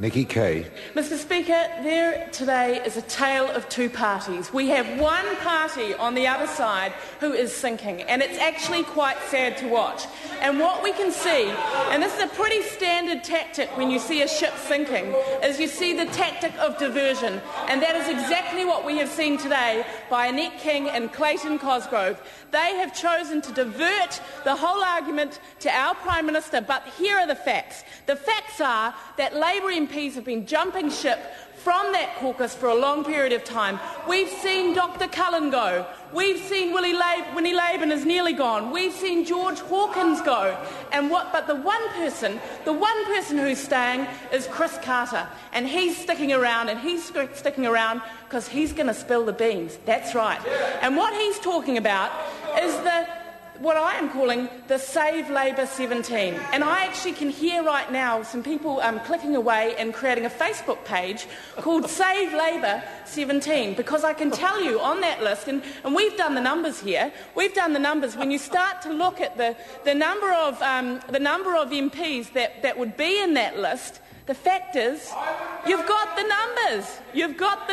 Nikki Kay. Mr Speaker, there today is a tale of two parties. We have one party on the other side who is sinking, and it's actually quite sad to watch. And what we can see, and this is a pretty standard tactic when you see a ship sinking, is you see the tactic of diversion. And that is exactly what we have seen today by Annette King and Clayton Cosgrove. They have chosen to divert the whole argument to our Prime Minister, but here are the facts. The facts are that Labour MPs have been jumping ship from that caucus for a long period of time. We've seen Dr Cullen go. We've seen Winnie Laban is nearly gone. We've seen George Hawkins go. But the one person who's staying is Chris Carter, and he's sticking around, because he's going to spill the beans. That's right. And what he's talking about is what I am calling the Save Labour 17. And I actually can hear right now some people clicking away and creating a Facebook page called Save Labour 17, because I can tell you on that list, and we've done the numbers here, when you start to look at the number of MPs that would be in that list, the fact is, you've got the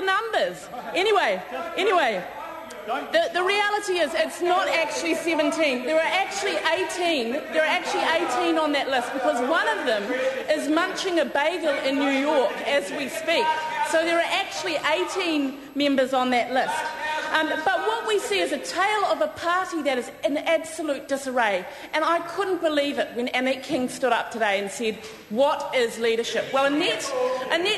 numbers. Anyway. The reality is it's not actually 17. There are actually 18. There are actually 18 on that list, because one of them is munching a bagel in New York as we speak. So there are actually 18 members on that list. But what we see is a tale of a party that is in absolute disarray. And I couldn't believe it when Annette King stood up today and said, "What is leadership?" Well, Annette,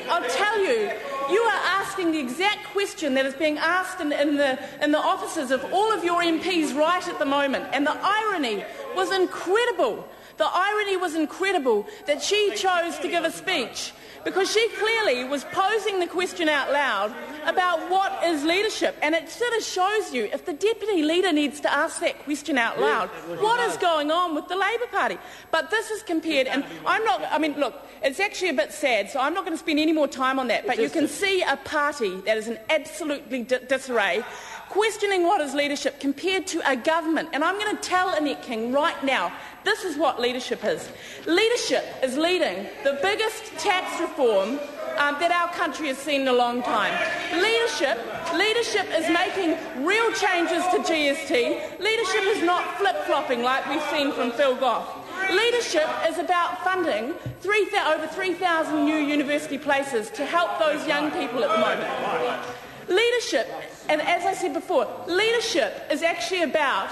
I'll tell you, you are asking the exact question that is being asked in the offices of all of your MPs right at the moment. And the irony was incredible. The irony was incredible that she chose to give a speech, because she clearly was posing the question out loud about what is leadership. And it sort of shows you, if the deputy leader needs to ask that question out loud, what is going on with the Labour Party? But this is compared, and look, it's actually a bit sad, so I'm not going to spend any more time on that, but you can see a party that is in absolutely disarray, questioning what is leadership compared to a government. And I'm going to tell Annette King right now, this is what leadership is. Leadership is leading the biggest tax reform that our country has seen in a long time. Leadership is making real changes to GST. Leadership is not flip-flopping like we've seen from Phil Goff. Leadership is about funding over 3,000 new university places to help those young people at the moment. Leadership, and as I said before, leadership is actually about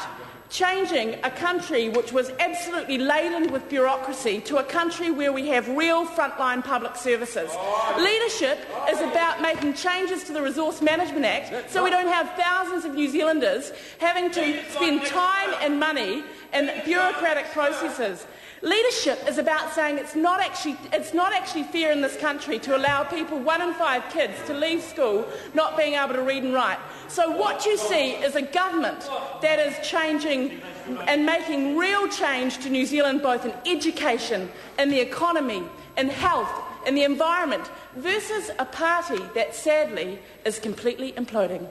changing a country which was absolutely laden with bureaucracy to a country where we have real frontline public services. Leadership is about making changes to the Resource Management Act so we don't have thousands of New Zealanders having to spend time and money in bureaucratic processes. Leadership is about saying it's not actually fair in this country to allow people, 1 in 5 kids, to leave school not being able to read and write. So what you see is a government that is changing and making real change to New Zealand, both in education, in the economy, in health, in the environment, versus a party that sadly is completely imploding.